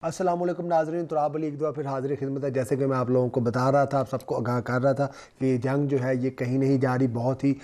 अस्सलाम वालेकुम नाज़रीन, तुराब अली एक दफ़ा फिर हाज़िर खिदमत है। जैसे कि मैं आप लोगों को बता रहा था, आप सबको आगाह कर रहा था कि ये जंग जो है ये कहीं नहीं जा रही, बहुत ही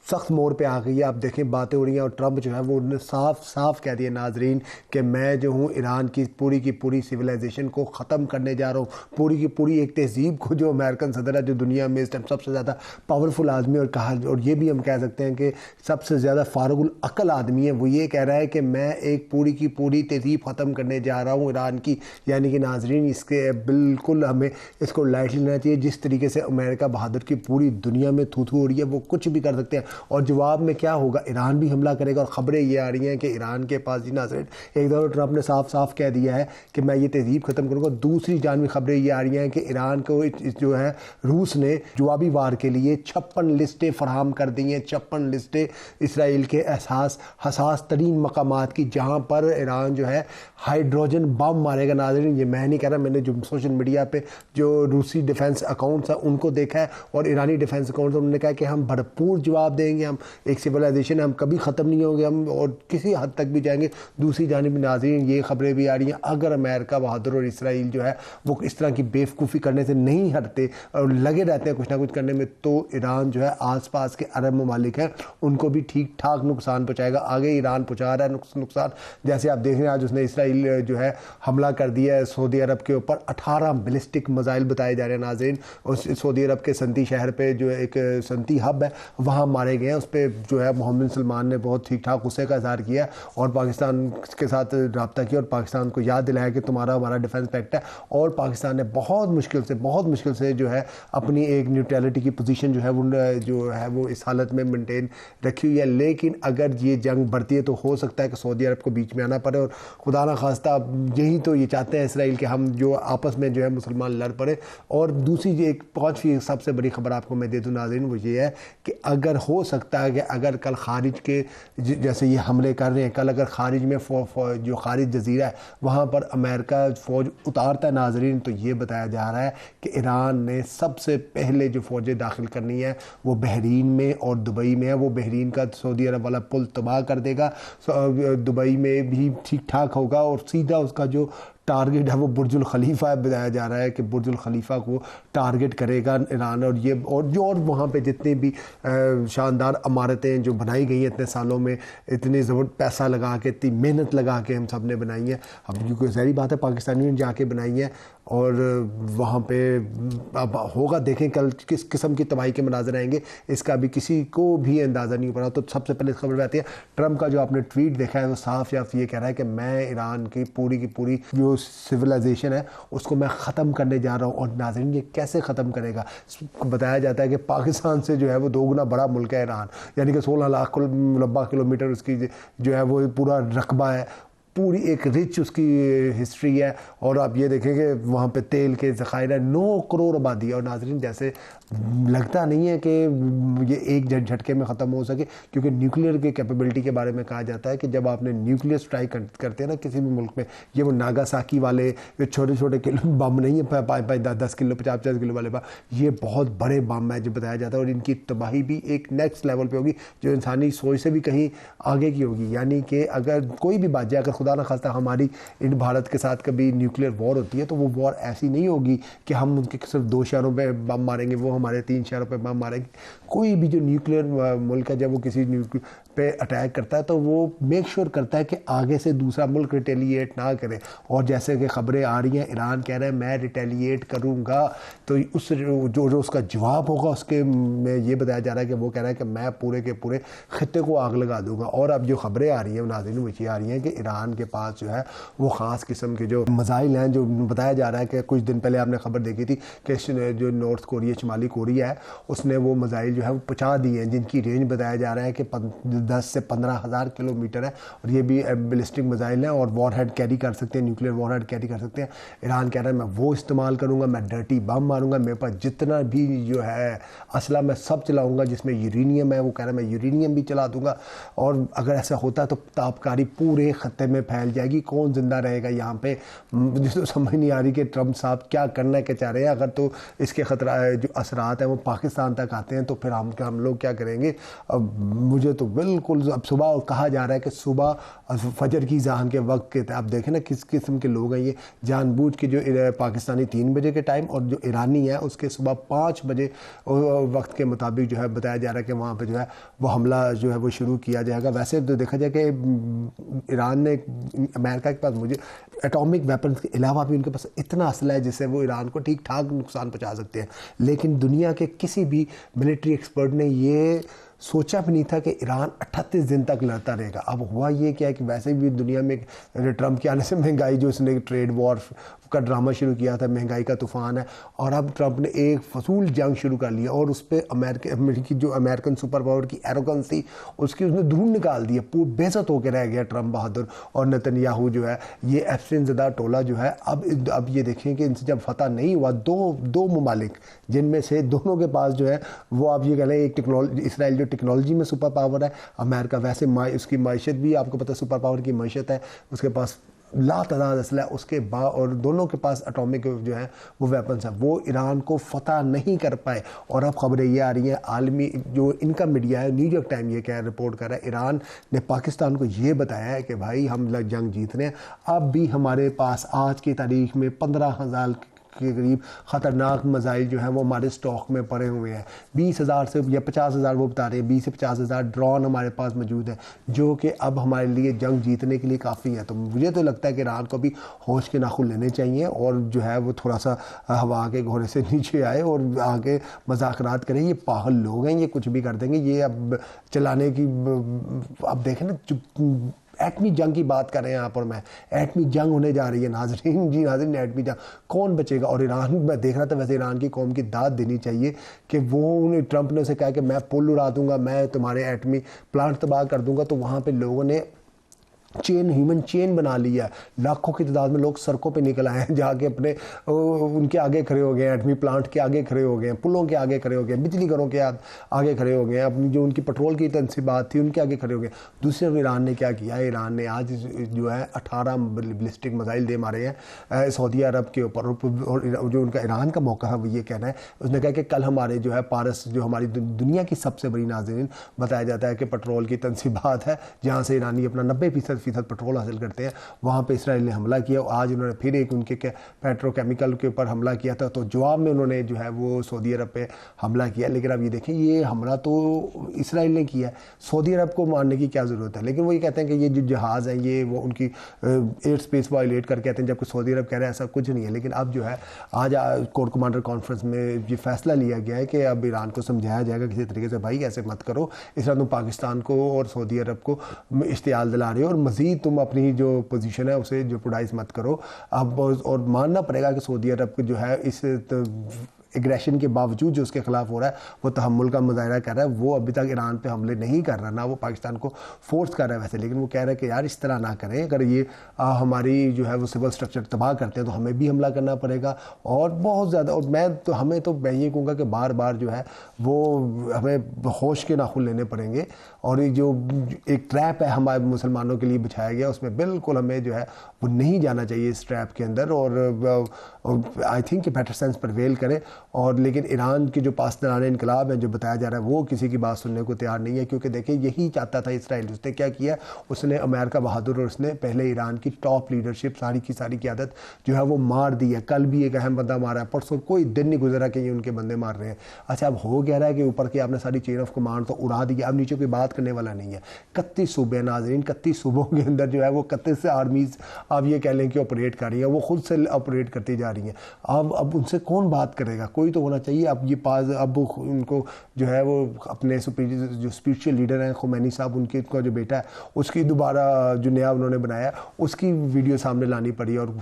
सख्त मोड़ पे आ गई है। आप देखें बातें हो रही हैं और ट्रंप जो है वो उन्होंने साफ साफ कह दिया नाजरीन कि मैं जो हूँ ईरान की पूरी सिविलाइजेशन को ख़त्म करने जा रहा हूँ, पूरी की पूरी एक तहजीब को। जो अमेरिकन सदर है, जो दुनिया में इस टाइम सबसे ज़्यादा पावरफुल आदमी और ये भी हम कह सकते हैं कि सबसे ज़्यादा फारुल अकल आदमी है, वो ये कह रहा है कि मैं एक पूरी की पूरी तहजीब ख़त्म करने जा रहा हूँ ईरान की। यानी कि नाजरीन इसके बिल्कुल हमें इसको लाइटली लेना चाहिए। जिस तरीके से अमेरिका बहादुर की पूरी दुनिया में थू थू हो रही है, वो कुछ भी कर सकते हैं और जवाब में क्या होगा, ईरान भी हमला करेगा। और ख़बरें ये आ रही हैं कि ईरान के पास जी नाज़रीन एक दफ़ा ट्रंप ने साफ साफ कह दिया है कि मैं ये तहजीब ख़त्म करूँगा। दूसरी जानवी ख़बरें ये आ रही हैं कि ईरान को जो है रूस ने जवाबी वार के लिए 56 लिस्टें फराहम कर दी हैं। 56 लिस्टें इसराइल के हसास तरीन मकामात की, जहाँ पर ईरान जो है हाइड्रोजन बम मारेगा। नाज़रीन ये मैं नहीं कह रहा, मैंने जो सोशल मीडिया पे जो रूसी डिफेंस अकाउंट्स हैं उनको देखा है और ईरानी डिफेंस अकाउंट्स, उन्होंने कहा कि हम भरपूर जवाब देंगे, हम एक सिविलाइजेशन, हम कभी ख़त्म नहीं होंगे, हम और किसी हद तक भी जाएंगे। दूसरी जानिब नाज़रीन ये ख़बरें भी आ रही हैं, अगर अमेरिका बहादुर और इसराइल जो है वो इस तरह की बेवकूफ़ी करने से नहीं हटते और लगे रहते हैं कुछ ना कुछ करने में, तो ईरान जो है आस पास के अरब ममालिक हैं उनको भी ठीक ठाक नुकसान पहुँचाएगा। आगे ईरान पहुँचा रहा है नुकसान, जैसे आप देख रहे हैं आज उसने इसराइल जो है हमला कर दिया है सऊदी अरब के ऊपर। 18 बैलिस्टिक मिसाइल बताए जा रहे हैं नाज़रीन, उस सऊदी अरब के संती शहर पे जो एक संती हब है वहाँ मारे गए हैं। उस पर जो है मोहम्मद सलमान ने बहुत ठीक ठाक गुस्से का इजहार किया और पाकिस्तान के साथ रब्ता किया और पाकिस्तान को याद दिलाया कि तुम्हारा हमारा डिफेंस पैक्ट है। और पाकिस्तान ने बहुत मुश्किल से जो है अपनी एक न्यूट्रलिटी की पोजीशन जो है वो इस हालत में मेंटेन रखी हुई है। लेकिन अगर ये जंग बढ़ती है तो हो सकता है कि सऊदी अरब को बीच में आना पड़े और खुदा ना खास्ता यही तो ये चाहते हैं इसराइल के हम जो आपस में जो है मुसलमान लड़ पड़े। और दूसरी एक 5वीं सबसे बड़ी खबर आपको मैं दे दूँ नाज़रीन, वो ये है कि अगर हो सकता है कि अगर कल खारिज के जैसे ये हमले कर रहे हैं, कल अगर खारिज में जो खारिज जजीरा है वहाँ पर अमेरिका फ़ौज उतारता है नाज़रीन, तो ये बताया जा रहा है कि ईरान ने सबसे पहले जो फ़ौजें दाखिल करनी है वो बहरीन में और दुबई में है। वो बहरीन का सऊदी अरब वाला पुल तबाह कर देगा, दुबई में भी ठीक ठाक होगा और सीधा उसका जो टारगेट है वो बुर्जुल खलीफा है। बताया जा रहा है कि बुर्जुल खलीफा को टारगेट करेगा ईरान। और ये और वहाँ पे जितने भी शानदार इमारतें जो बनाई गई हैं इतने सालों में, इतने ज़बरदस्त पैसा लगा के, इतनी मेहनत लगा के हम सब ने बनाई है। अब क्योंकि ज़ाहिर बात है पाकिस्तानियों ने जाके बनाई है और वहाँ पे अब होगा, देखें कल किस किस्म की तबाही के मनाज़र आएंगे, इसका अभी किसी को भी अंदाज़ा नहीं हो पड़ा। तो सबसे पहले इस खबर में आती है, ट्रंप का जो आपने ट्वीट देखा है वो साफ ये कह रहा है कि मैं ईरान की पूरी जो सिविलाइजेशन है उसको मैं ख़त्म करने जा रहा हूँ। और नाज़रीन ये कैसे ख़त्म करेगा, बताया जाता है कि पाकिस्तान से जो है वो 2 गुना बड़ा मुल्क है ईरान, यानी कि 16 लाख मुरबा किलोमीटर उसकी जो है वो पूरा रकबा है, पूरी एक रिच उसकी हिस्ट्री है। और आप ये देखें कि वहाँ पे तेल के ज़खायर है, 9 करोड़ आबादी है। और नाज़रीन जैसे लगता नहीं है कि ये एक झटके में ख़त्म हो सके, क्योंकि न्यूक्लियर की कैपेबिलिटी के बारे में कहा जाता है कि जब आपने न्यूक्लियर स्ट्राइक करते हैं ना किसी भी मुल्क में, ये वो नागासाकी वाले जो छोटे छोटे किलो बम नहीं है, 10 किलो 50 किलो वाले बम, ये बहुत बड़े बम है जो बताया जाता है। और इनकी तबाही भी एक नेक्स्ट लेवल पर होगी जो इंसानी सोच से भी कहीं आगे की होगी। यानी कि अगर कोई भी बात जाए, अगर खुदा ना खास्ता हमारी इन भारत के साथ कभी न्यूक्लियर वॉर होती है तो वो वॉर ऐसी नहीं होगी कि हम उनके सिर्फ 2 शहरों पे बम मारेंगे, वो हमारे 3 शहरों पे बम मारेंगे। कोई भी जो न्यूक्लियर मुल्क है, जब वो किसी न्यूक्लियर पे अटैक करता है तो वो मेक श्योर करता है कि आगे से दूसरा मुल्क रिटेलिएट ना करे। और जैसे कि खबरें आ रही हैं, ईरान कह रहा है मैं रिटेलिएट करूँगा, तो उस जो उसका जवाब होगा उसके में ये बताया जा रहा है कि वो कह रहा है कि मैं पूरे के पूरे खत्ते को आग लगा दूंगा। और अब जो खबरें आ रही हैं नाज़रीन वो ये आ रही हैं कि ईरान के पास जो है वो ख़ास किस्म के जो मिसाइल हैं, जो बताया जा रहा है कि कुछ दिन पहले आपने खबर देखी थी कि जो नॉर्थ कोरिया शुमाली कोरिया है उसने वो मिसाइल जो है वो पहुँचा दिए हैं, जिनकी रेंज बताया जा रहा है कि 10 से 15 हज़ार किलोमीटर है। और ये भी बैलिस्टिक मिसाइल हैं और वॉरहेड कैरी कर सकते हैं, न्यूक्लियर वॉरहेड कैरी कर सकते हैं। ईरान कह रहा है मैं वो इस्तेमाल करूँगा, मैं डर्टी बम मारूंगा, मेरे पास जितना भी जो है असला मैं सब चलाऊँगा जिसमें यूरेनियम है, वो कह रहा है मैं यूरेनियम भी चला दूँगा। और अगर ऐसा होता है तो ताबकारी पूरे खत्ते में फैल जाएगी, कौन जिंदा रहेगा यहाँ पे। मुझे तो समझ नहीं आ रही कि ट्रंप साहब क्या करना क्या चाह रहे हैं। अगर तो इसके खतरा जो असरात हैं वो पाकिस्तान तक आते हैं तो फिर हम लोग क्या करेंगे। अब मुझे तो बिल्कुल बिल्कुल अब सुबह कहा जा रहा है कि सुबह फजर की ज़ान के वक्त के आप देखें ना किस किस्म के लोग हैं ये, जानबूझ के जो पाकिस्तानी 3 बजे के टाइम और जो ईरानी है उसके सुबह 5 बजे वक्त के मुताबिक जो है बताया जा रहा है कि वहाँ पे जो है वो हमला जो है वो शुरू किया जाएगा। वैसे तो देखा जाए कि ईरान ने, अमेरिका के पास मुझे एटॉमिक वेपन्स के अलावा भी उनके पास इतना असला है जिससे वो ईरान को ठीक ठाक नुकसान पहुँचा सकते हैं, लेकिन दुनिया के किसी भी मिलिट्री एक्सपर्ट ने ये सोचा भी नहीं था कि ईरान 38 दिन तक लड़ता रहेगा। अब हुआ ये क्या है कि वैसे भी दुनिया में ट्रंप के आने से महंगाई, जो उसने ट्रेड वॉर का ड्रामा शुरू किया था, महंगाई का तूफान है, और अब ट्रंप ने एक फसूल जंग शुरू कर लिया और उस पर अमेरिकी जो अमेरिकन सुपर पावर की एरोगेंस थी उसकी उसने धूल निकाल दी है, पूरी बेइज्जत होकर रह गया ट्रंप बहादुर और नेतन्याहू जो है ये एफसिन ज़दा टोला जो है। अब ये देखें कि इनसे जब फतह नहीं हुआ, दो ममालिक जिनमें से दोनों के पास जो है वो आप ये कह लें एक टेक्नोलॉजी, इसराइल जो टेक्नोलॉजी में सुपर पावर है, अमेरिका वैसे उसकी मैशत भी आपको पता है सुपर पावर की मैशत है, उसके पास लातादाद असला है उसके बाद, और दोनों के पास एटॉमिक जो है वो वेपन्स हैं, वो ईरान को फतह नहीं कर पाए। और अब खबरें ये आ रही हैं, आलमी जो इनका मीडिया है, न्यूयॉर्क टाइम ये क्या रिपोर्ट कर रहा है, ईरान ने पाकिस्तान को ये बताया है कि भाई हम जंग जीत रहे हैं, अब भी हमारे पास आज की तारीख में 15,000 के करीब ख़तरनाक मिसाइल जो हैं वो हमारे स्टॉक में पड़े हुए हैं। 20,000 से या 50,000 वो बता रहे हैं, 20 से 50,000 ड्रोन हमारे पास मौजूद है जो कि अब हमारे लिए जंग जीतने के लिए काफ़ी है। तो मुझे तो लगता है कि ईरान को भी होश के नाखून लेने चाहिए और जो है वो थोड़ा सा हवा के घोड़े से नीचे आए और आगे मज़ाकरात करें। ये पागल लोग हैं, ये कुछ भी कर देंगे, ये अब चलाने की, अब देखें ना एटमी जंग की बात कर रहे हैं यहाँ पर, मैं एटमी जंग होने जा रही है नाज़रीन जी, नाज़रीन एटमी जंग कौन बचेगा। और ईरान, मैं देख रहा था वैसे ईरान की कौम की दाद देनी चाहिए कि वो ट्रंप ने उसे कहा कि मैं पुल उड़ा दूंगा, मैं तुम्हारे एटमी प्लांट तबाह कर दूंगा, तो वहाँ पे लोगों ने ह्यूमन चेन बना लिया है, लाखों की तादाद में लोग सड़कों पे निकल आए हैं, जाके अपने उनके आगे खड़े हो गए, एटमी प्लांट के आगे खड़े हो गए, पुलों के आगे खड़े हो गए, बिजली घरों के आगे खड़े हो गए, अपनी जो उनकी पेट्रोल की तनसीबात थी उनके आगे खड़े हो गए। दूसरी तरफ ईरान ने क्या किया, ईरान ने आज जो है 18 बैलिस्टिक मिसाइल दे मारे हैं सऊदी अरब के ऊपर, और जो उनका ईरान का मौका है वो ये कहना है, उसने कहा कि कल हमारे जो है पारस, जो हमारी दुनिया की सबसे बड़ी नाज़रीन बताया जाता है कि पेट्रोल की तनसीबात है, जहाँ से ईरानी अपना 90% पेट्रोल हासिल करते हैं, वहाँ पे इसराइल ने हमला किया। आज उन्होंने फिर एक उनके पेट्रोकेमिकल के ऊपर हमला किया था, तो जवाब में उन्होंने जो है वो सऊदी अरब पे हमला किया। लेकिन अब ये देखें, ये हमला तो इसराइल ने किया है, सऊदी अरब को मारने की क्या ज़रूरत है। लेकिन वो ये कहते हैं कि ये जो जहाज़ हैं ये वो उनकी एयर स्पेस वायलेट करके कहते हैं, जबकि सऊदी अरब कह रहे हैं ऐसा कुछ नहीं है। लेकिन अब जो है आज कोर कमांडर कॉन्फ्रेंस में ये फैसला लिया गया है कि अब ईरान को समझाया जाएगा किसी तरीके से, भाई ऐसे मत करो, इस तरह तुम पाकिस्तान को और सऊदी अरब को इश्तियाल दिला रहे हो और मज़ीद तुम अपनी जो पोजीशन है उसे जेपरडाइज मत करो। अब और मानना पड़ेगा कि सऊदी अरब को जो है इस एग्रेशन के बावजूद जो उसके खिलाफ हो रहा है वो तहम्मुल का मुजाहरा कर रहा है, वो अभी तक ईरान पे हमले नहीं कर रहा, ना वो पाकिस्तान को फोर्स कर रहा है वैसे, लेकिन वो कह रहा है कि यार इस तरह ना करें, अगर ये हमारी जो है वो सिविल स्ट्रक्चर तबाह करते हैं तो हमें भी हमला करना पड़ेगा। और बहुत ज़्यादा, और मैं ये कहूँगा कि बार बार जो है वो हमें होश के नाखून लेने पड़ेंगे, और ये जो एक ट्रैप है हमारे मुसलमानों के लिए बिछाया गया उसमें बिल्कुल हमें जो है वो नहीं जाना चाहिए इस ट्रैप के अंदर। और आई थिंक कि बेटर सेंस प्रिवेल करे। और लेकिन ईरान की जो पासदारान इनकलाब है जो बताया जा रहा है वो किसी की बात सुनने को तैयार नहीं है, क्योंकि देखिए यही चाहता था इसराइल। उसने क्या किया, उसने अमेरिका बहादुर और उसने पहले ईरान की टॉप लीडरशिप सारी की सारी क़यादत जो है वो मार दी है। कल भी एक अहम बंदा मारा है, परसों कोई दिन नहीं गुजरा कि ये उनके बंदे मार रहे हैं। अच्छा, अब हो गया रहा है कि ऊपर की आपने सारी चेन ऑफ कमांड तो उड़ा दी, अब नीचे कोई बात करने वाला नहीं है। 31 सूबे नाज़रीन, 31 सूबों के अंदर जो है वो 31 आर्मीज़ आप ये कह लें कि ऑपरेट कर रही हैं, वो खुद से ऑपरेट करती जा रही हैं। अब उनसे कौन बात करेगा, कोई तो होना चाहिए। अब ये पास अब उनको जो है वो अपने जो स्पिरिचुअल लीडर हैं खुमैनी साहब, उनके का जो बेटा है उसकी दोबारा जो नया उन्होंने बनाया उसकी वीडियो सामने लानी पड़ी और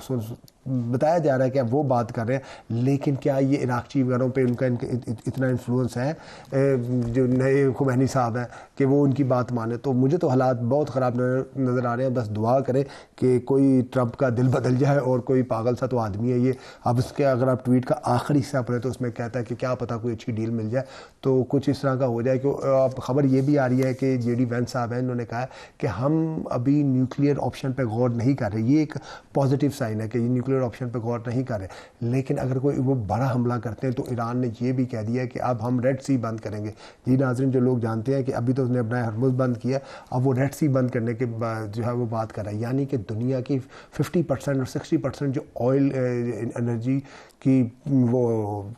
बताया जा रहा है कि अब वो बात कर रहे हैं। लेकिन क्या ये इराक़ी वगैरह पे उनका इतना इन्फ्लुएंस है जो नए खुमैनी साहब हैं कि वो उनकी बात माने? तो मुझे तो हालात बहुत ख़राब नज़र आ रहे हैं। बस दुआ करें कि कोई ट्रंप का दिल बदल जाए और कोई पागल सा तो आदमी है ये। अब इसके अगर आप ट्वीट का आखिरी हिस्सा पढ़े तो उसमें कहता है कि क्या पता कोई अच्छी डील मिल जाए, तो कुछ इस तरह का हो जाए। कि अब खबर ये भी आ रही है कि JD वेंस साहब हैं, इन्होंने कहा है कि हम अभी न्यूक्लियर ऑप्शन पर गौर नहीं कर रहे। ये एक पॉजिटिव साइन है कि ये न्यूक्लियर ऑप्शन पर गौर नहीं कर रहे, लेकिन अगर कोई वो बड़ा हमला करते हैं तो ईरान ने ये भी कह दिया है कि अब हम रेड सी बंद करेंगे। जी नाज़रीन, जो लोग जानते हैं कि अभी तो उसने अपना हरमुज़ बंद किया, अब वो रेड सी बंद करने के बाद जो है वो बात कर रहा है, यानी कि दुनिया की 50% और 60% जो ऑयल एनर्जी की वो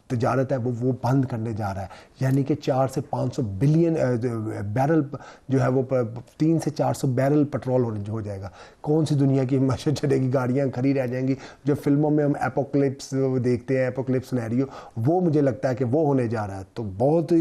तजारत है वो बंद करने जा रहा है। यानी कि 4 से 500 बिलियन बैरल जो है वो 3 से 400 बैरल पेट्रोल हो जाएगा। कौन सी दुनिया की मशहूर चलेगी, गाड़ियाँ खड़ी रह जाएंगी। जो फिल्मों में हम एपोक्लिप्स देखते हैं, एपोक्लिप्स सिनेरियो, वो मुझे लगता है कि वो होने जा रहा है। तो बहुत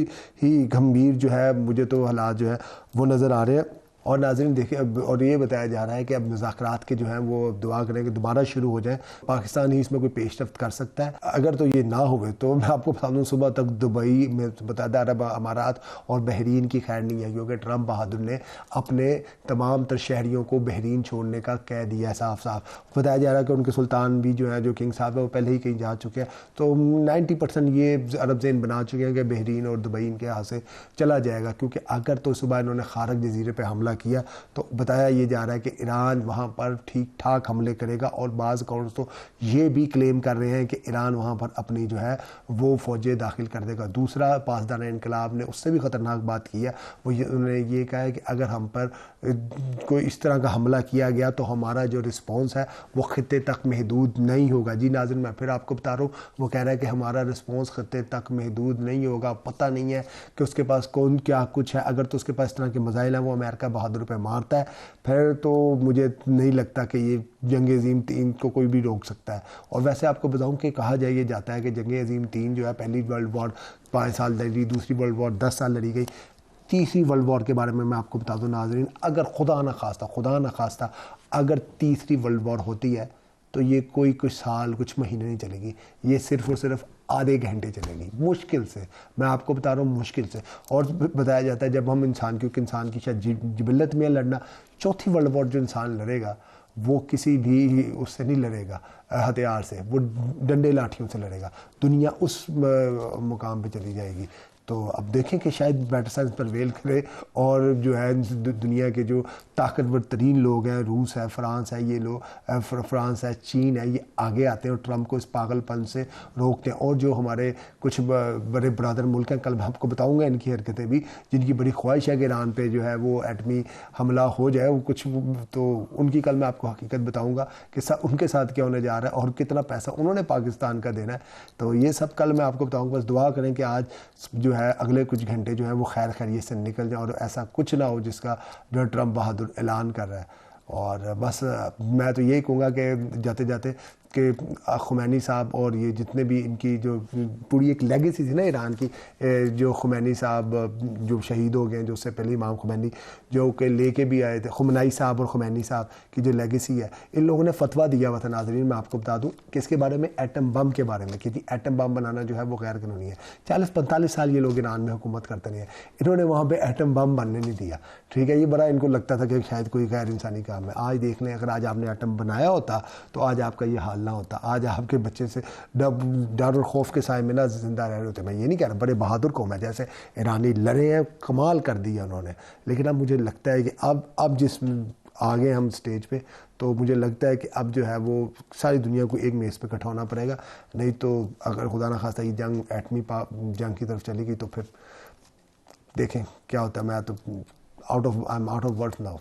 ही गंभीर जो है मुझे तो हालात जो है वो नज़र आ रहे हैं। और नाज़रीन देखिए, और ये बताया जा रहा है कि अब मुज़ाकरात के जो हैं वो दुआ करें कि दोबारा शुरू हो जाएं। पाकिस्तान ही इसमें कोई पेशरफ्त कर सकता है। अगर तो ये ना हुए तो मैं आपको बता दूँ, सुबह तक दुबई में मुत्तहदा अरब अमारात और बहरीन की खैर नहीं है, क्योंकि ट्रंप बहादुर ने अपने तमाम तर शहरियों को बहरीन छोड़ने का कह दिया है साफ साफ। बताया जा रहा है कि उनके सुल्तान भी जो है, जो किंग साहब है, वो पहले ही कहीं जा चुके हैं। तो 90% ये अरब ज़ेन बना चुके हैं कि बहरीन और दुबई इनके यहाँ से चला जाएगा, क्योंकि अगर तो सुबह इन्होंने खारक जजीरे पर हमला किया तो बताया ये जा रहा है कि ईरान वहाँ पर ठीक ठाक हमले करेगा। और बाज़ अकाउंट्स तो ये भी क्लेम कर रहे हैं कि ईरान वहाँ पर अपनी जो है वो फ़ौजें दाखिल कर देगा। दूसरा, पासदार इनकलाब ने उससे भी ख़तरनाक बात की है, वो उन्होंने ये कहा है कि अगर हम पर कोई इस तरह का हमला किया गया तो हमारा जो रिस्पॉन्स है वो ख़ित्ते तक महदूद नहीं होगा। जी नाज़रीन, मैं फिर आपको बता रहा हूँ, वो कह रहा है कि हमारा रिस्पॉन्स ख़ित्ते तक महदूद नहीं होगा। पता नहीं है कि उसके पास कौन क्या कुछ है। अगर तो उसके पास इस तरह के मज़ाइल हैं, वो अमेरिका बहादुर पे मारता है, फिर तो मुझे नहीं लगता कि ये जंग अज़ीम 3 को कोई भी रोक सकता है। और वैसे आपको बताऊं कि कहा जाए जाता है कि जंग अज़ीम 3 जो है, पहली वर्ल्ड वॉर 5 साल लड़ी, दूसरी वर्ल्ड वॉर 10 साल लड़ी गई, तीसरी वर्ल्ड वॉर के बारे में मैं आपको बता दूं नाज़रीन, अगर खुदा न खास्ता अगर तीसरी वर्ल्ड वॉर होती है तो ये कोई कुछ साल कुछ महीने नहीं चलेगी, ये सिर्फ़ और सिर्फ आधे घंटे चलेगी, मुश्किल से। मैं आपको बता रहा हूँ, मुश्किल से। और बताया जाता है जब हम इंसान, क्योंकि इंसान की शायद जिबिल्लत में लड़ना, चौथी वर्ल्ड वॉर जो इंसान लड़ेगा वो किसी भी उससे नहीं लड़ेगा हथियार से, वो डंडे लाठियों से लड़ेगा। दुनिया उस मुकाम पे चली जाएगी। तो अब देखें कि शायद बेटर साइंस परवेल करे और जो है दुनिया के जो ताकतवर तरीन लोग हैं, रूस है, फ्रांस है, ये लोग फ्रांस है, चीन है, ये आगे आते हैं और ट्रंप को इस पागलपन से रोकते हैं। और जो हमारे कुछ बड़े बरादर मुल्क हैं, कल मैं आपको बताऊंगा इनकी हरकतें भी, जिनकी बड़ी ख्वाहिश है कि ईरान पे जो है वो एटमी हमला हो जाए, वो कुछ तो उनकी कल मैं आपको हकीकत बताऊँगा कि उनके साथ क्या होने जा रहा है और कितना पैसा उन्होंने पाकिस्तान का देना है। तो ये सब कल मैं आपको बताऊँगा। बस दुआ करें कि आज जो है अगले कुछ घंटे जो है वो खैर खैरियत से निकल जाए और ऐसा कुछ ना हो जिसका जो ट्रंप बहादुर ऐलान कर रहा है। और बस मैं तो यही कहूँगा कि जाते जाते कि खुमैनी साहब और ये जितने भी इनकी जो पूरी एक लेगेसी थी ना ईरान की, जो खुमैनी साहब जो शहीद हो गए, जो उससे पहले इमाम खुमैनी जो के लेके भी आए थे, खुमनाई साहब और खुमैनी साहब की जो लेगेसी है, इन लोगों ने फतवा दिया हुआ था नाज़रीन, मैं आपको बता दूं कि इसके बारे में, एटम बम के बारे में, क्योंकि एटम बम बनाना जो है वो गैर कानूनी है। 40-45 साल ये लोग ईरान में हुकूमत करते नहीं है, इन्होंने वहाँ पर एटम बम बनने नहीं दिया। ठीक है, ये बड़ा इनको लगता था कि शायद कोई गैर इंसानी काम है। आज देख लें, अगर आज आपने एटम बनाया होता तो आज आपका ये हाल ना होता, आज आपके बच्चे से डर और खौफ के साए में ना जिंदा रह रहे होते। मैं ये नहीं कह रहा, बड़े बहादुर कौम है, जैसे ईरानी लड़े हैं, कमाल कर दिया उन्होंने। लेकिन अब मुझे लगता है कि अब जिस आगे हम स्टेज पे, तो मुझे लगता है कि अब जो है वो सारी दुनिया को एक मेज़ पे इकट्ठा होना पड़ेगा। नहीं तो अगर खुदा ना खास्ता ये जंग एटमी जंग की तरफ चलेगी तो फिर देखें क्या होता है। मैं तो I am out of words now.